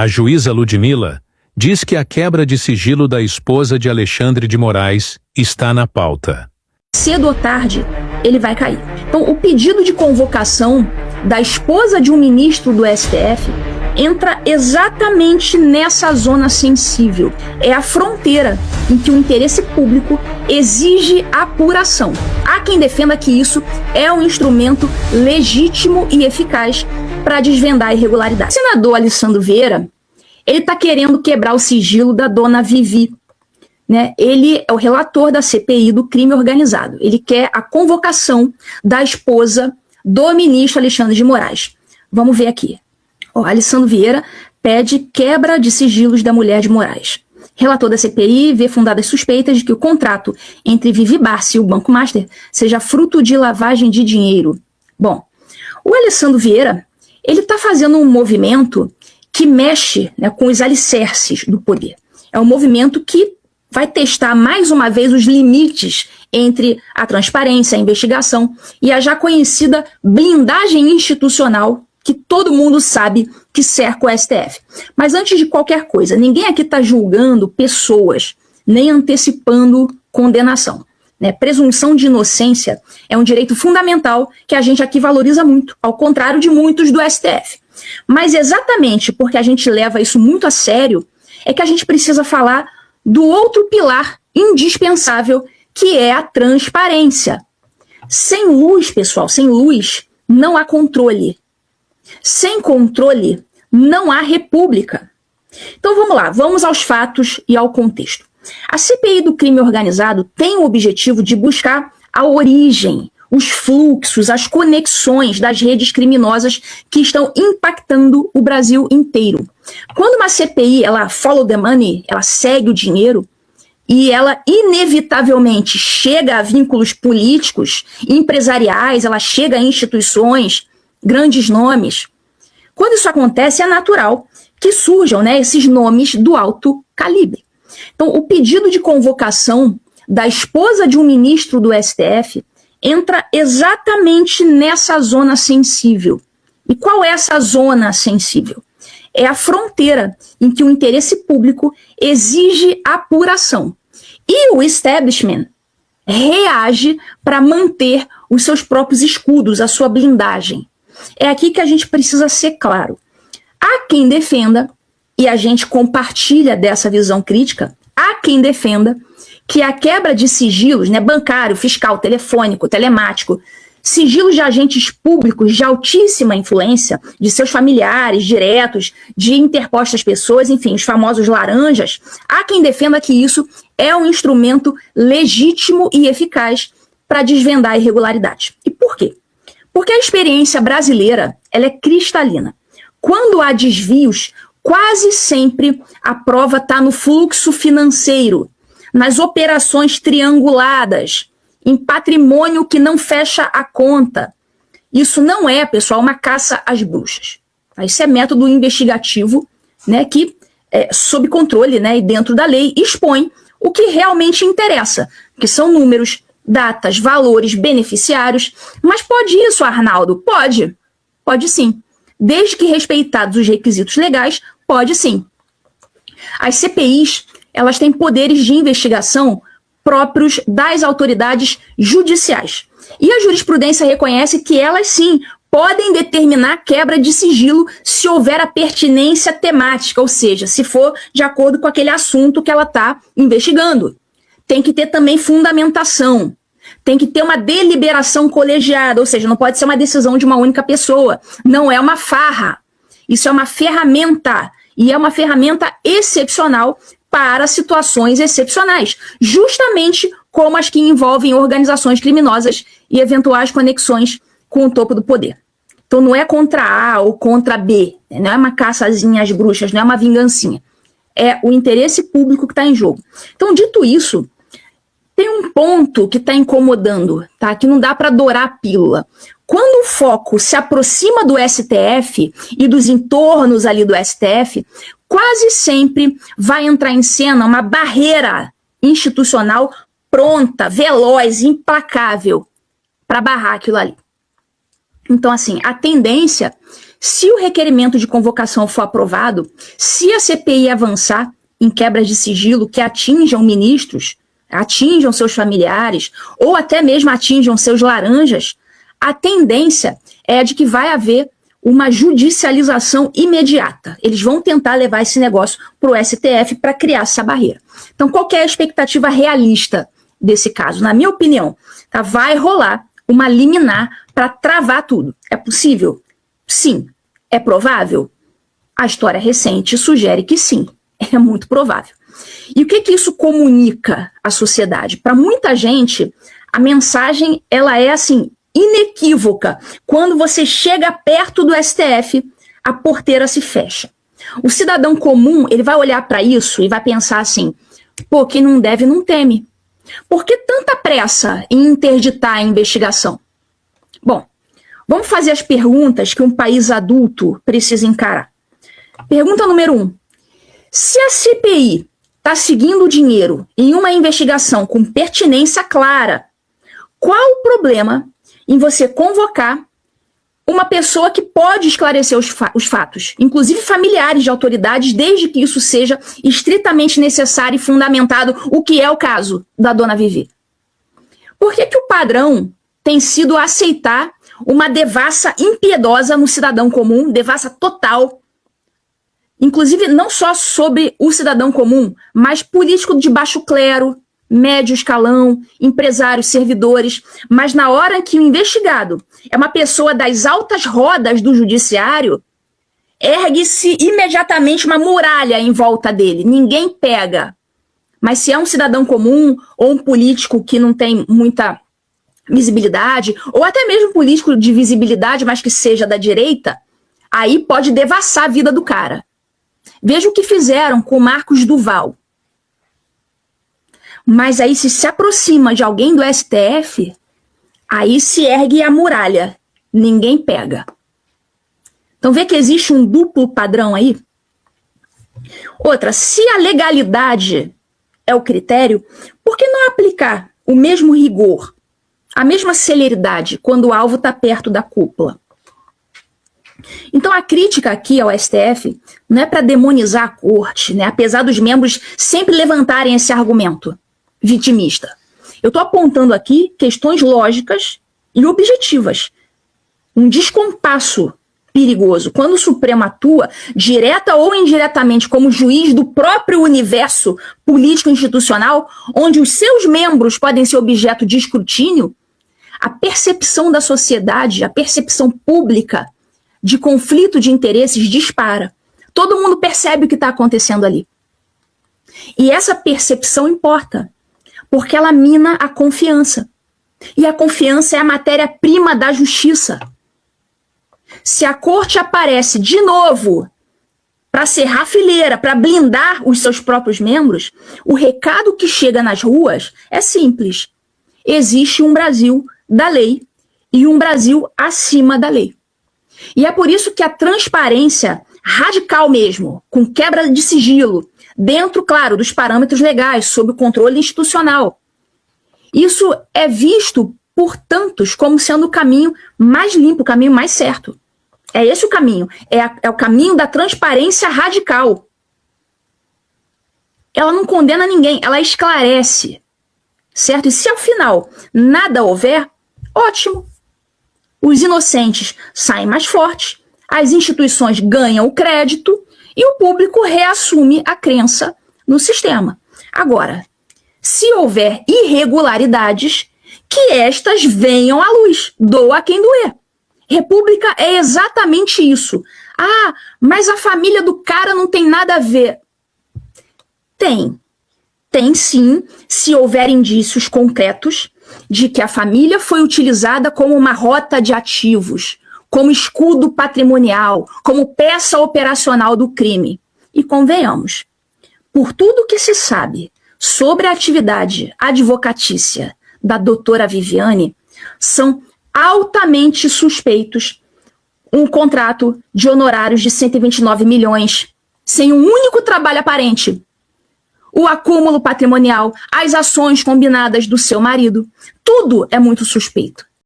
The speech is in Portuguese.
A juíza Ludmila diz que a quebra de sigilo da esposa de Alexandre de Moraes está na pauta. Cedo ou tarde, ele vai cair. Então, o pedido de convocação da esposa de um ministro do STF entra exatamente nessa zona sensível. É a fronteira em que o interesse público exige apuração. Há quem defenda que isso é um instrumento legítimo e eficaz para desvendar a irregularidade. O senador Alessandro Vieira, ele está querendo quebrar o sigilo da dona Vivi, né? Ele é o relator da CPI do crime organizado. Ele quer a convocação da esposa do ministro Alexandre de Moraes. Vamos ver aqui. Alessandro Vieira pede quebra de sigilos da mulher de Moraes. Relator da CPI vê fundadas suspeitas de que o contrato entre Vivi Barsi e o Banco Master seja fruto de lavagem de dinheiro. Bom, o Alessandro Vieira, ele está fazendo um movimento que mexe, né, com os alicerces do poder. É um movimento que vai testar mais uma vez os limites entre a transparência, a investigação e a já conhecida blindagem institucional que todo mundo sabe que cerca o STF. Mas antes de qualquer coisa, ninguém aqui está julgando pessoas, nem antecipando condenação, né? Presunção de inocência é um direito fundamental que a gente aqui valoriza muito, ao contrário de muitos do STF. Mas exatamente porque a gente leva isso muito a sério, é que a gente precisa falar do outro pilar indispensável, que é a transparência. Sem luz, pessoal, sem luz, não há controle. Sem controle, não há república. Então vamos lá, vamos aos fatos e ao contexto. A CPI do crime organizado tem o objetivo de buscar a origem, os fluxos, as conexões das redes criminosas que estão impactando o Brasil inteiro. Quando uma CPI, ela follow the money, ela segue o dinheiro, e ela inevitavelmente chega a vínculos políticos, empresariais, ela chega a instituições, grandes nomes. Quando isso acontece, é natural que surjam, né, esses nomes do alto calibre. Então, o pedido de convocação da esposa de um ministro do STF entra exatamente nessa zona sensível. E qual é essa zona sensível? É a fronteira em que o interesse público exige apuração. E o establishment reage para manter os seus próprios escudos, a sua blindagem. É aqui que a gente precisa ser claro. Há quem defenda, e a gente compartilha dessa visão crítica, há quem defenda que a quebra de sigilos, né, bancário, fiscal, telefônico, telemático, sigilos de agentes públicos de altíssima influência, de seus familiares diretos, de interpostas pessoas, enfim, os famosos laranjas, há quem defenda que isso é um instrumento legítimo e eficaz para desvendar a irregularidade. E por quê? Porque a experiência brasileira, ela é cristalina. Quando há desvios, quase sempre a prova está no fluxo financeiro, nas operações trianguladas, em patrimônio que não fecha a conta. Isso não é, pessoal, uma caça às bruxas. Isso é método investigativo, né, que, sob controle, né, e dentro da lei, expõe o que realmente interessa, que são números, datas, valores, beneficiários. Mas pode isso, Arnaldo? Pode. Pode sim. Desde que respeitados os requisitos legais, pode sim. As CPIs, elas têm poderes de investigação próprios das autoridades judiciais. E a jurisprudência reconhece que elas, sim, podem determinar quebra de sigilo se houver a pertinência temática, ou seja, se for de acordo com aquele assunto que ela está investigando. Tem que ter também fundamentação. Tem que ter uma deliberação colegiada, ou seja, não pode ser uma decisão de uma única pessoa. Não é uma farra. Isso é uma ferramenta. E é uma ferramenta excepcional para situações excepcionais, justamente como as que envolvem organizações criminosas e eventuais conexões com o topo do poder. Então não é contra A ou contra B, não é uma caçazinha às bruxas, não é uma vingancinha. É o interesse público que está em jogo. Então, dito isso, tem um ponto que está incomodando, tá? Que não dá para dourar a pílula. Quando o foco se aproxima do STF e dos entornos ali do STF, quase sempre vai entrar em cena uma barreira institucional pronta, veloz, implacável para barrar aquilo ali. Então, assim, a tendência Se o requerimento de convocação for aprovado, se a CPI avançar em quebras de sigilo que atinjam ministros, atinjam seus familiares, ou até mesmo atinjam seus laranjas, a tendência é de que vai haver uma judicialização imediata. Eles vão tentar levar esse negócio para o STF para criar essa barreira. Então, qual que é a expectativa realista desse caso? Na minha opinião, tá, vai rolar uma liminar para travar tudo. É possível? Sim. É provável? A história recente sugere que sim. É muito provável. E o que que isso comunica à sociedade? Para muita gente, a mensagem ela é assim, inequívoca. Quando você chega perto do STF, a porteira se fecha. O cidadão comum, ele vai olhar para isso e vai pensar assim, pô, quem não deve não teme. Por que tanta pressa em interditar a investigação? Bom, vamos fazer as perguntas que um país adulto precisa encarar. Pergunta número 1. Se a CPI está seguindo o dinheiro em uma investigação com pertinência clara, qual o problema em você convocar uma pessoa que pode esclarecer os fatos, inclusive familiares de autoridades, desde que isso seja estritamente necessário e fundamentado, o que é o caso da dona Vivi? Por que que o padrão tem sido aceitar uma devassa impiedosa no cidadão comum, devassa total, inclusive não só sobre o cidadão comum, mas político de baixo clero, médio escalão, empresários, servidores, mas na hora que o investigado é uma pessoa das altas rodas do judiciário, ergue-se imediatamente uma muralha em volta dele, ninguém pega. Mas se é um cidadão comum ou um político que não tem muita visibilidade, ou até mesmo político de visibilidade, mas que seja da direita, aí pode devassar a vida do cara. Veja o que fizeram com Marcos Duval. Mas aí se aproxima de alguém do STF, aí se ergue a muralha. Ninguém pega. Então vê que existe um duplo padrão aí. Outra, se a legalidade é o critério, por que não aplicar o mesmo rigor, a mesma celeridade quando o alvo está perto da cúpula? Então a crítica aqui ao STF não é para demonizar a corte, né? Apesar dos membros sempre levantarem esse argumento vitimista. Eu estou apontando aqui questões lógicas e objetivas. Um descompasso perigoso. Quando o Supremo atua, direta ou indiretamente, como juiz do próprio universo político-institucional, onde os seus membros podem ser objeto de escrutínio, a percepção da sociedade, a percepção pública de conflito de interesses dispara. Todo mundo percebe o que está acontecendo ali. E essa percepção importa, porque ela mina a confiança. E a confiança é a matéria-prima da justiça. Se a corte aparece de novo para cerrar a fileira, para blindar os seus próprios membros, o recado que chega nas ruas é simples. Existe um Brasil da lei e um Brasil acima da lei. E é por isso que a transparência radical mesmo, com quebra de sigilo, dentro, claro, dos parâmetros legais, sob o controle institucional. Isso é visto por tantos como sendo o caminho mais limpo, o caminho mais certo. É esse o caminho, é o caminho da transparência radical. Ela não condena ninguém, ela esclarece, certo? E se ao final nada houver, ótimo. Os inocentes saem mais fortes, as instituições ganham o crédito e o público reassume a crença no sistema. Agora, se houver irregularidades, que estas venham à luz, doa quem doer. República é exatamente isso. Ah, mas a família do cara não tem nada a ver. Tem. Tem sim, se houver indícios concretos de que a família foi utilizada como uma rota de ativos, como escudo patrimonial, como peça operacional do crime. E convenhamos, por tudo que se sabe sobre a atividade advocatícia da doutora Viviane, são altamente suspeitos um contrato de honorários de 129 milhões, sem um único trabalho aparente. O acúmulo patrimonial, as ações combinadas do seu marido, tudo é muito suspeito.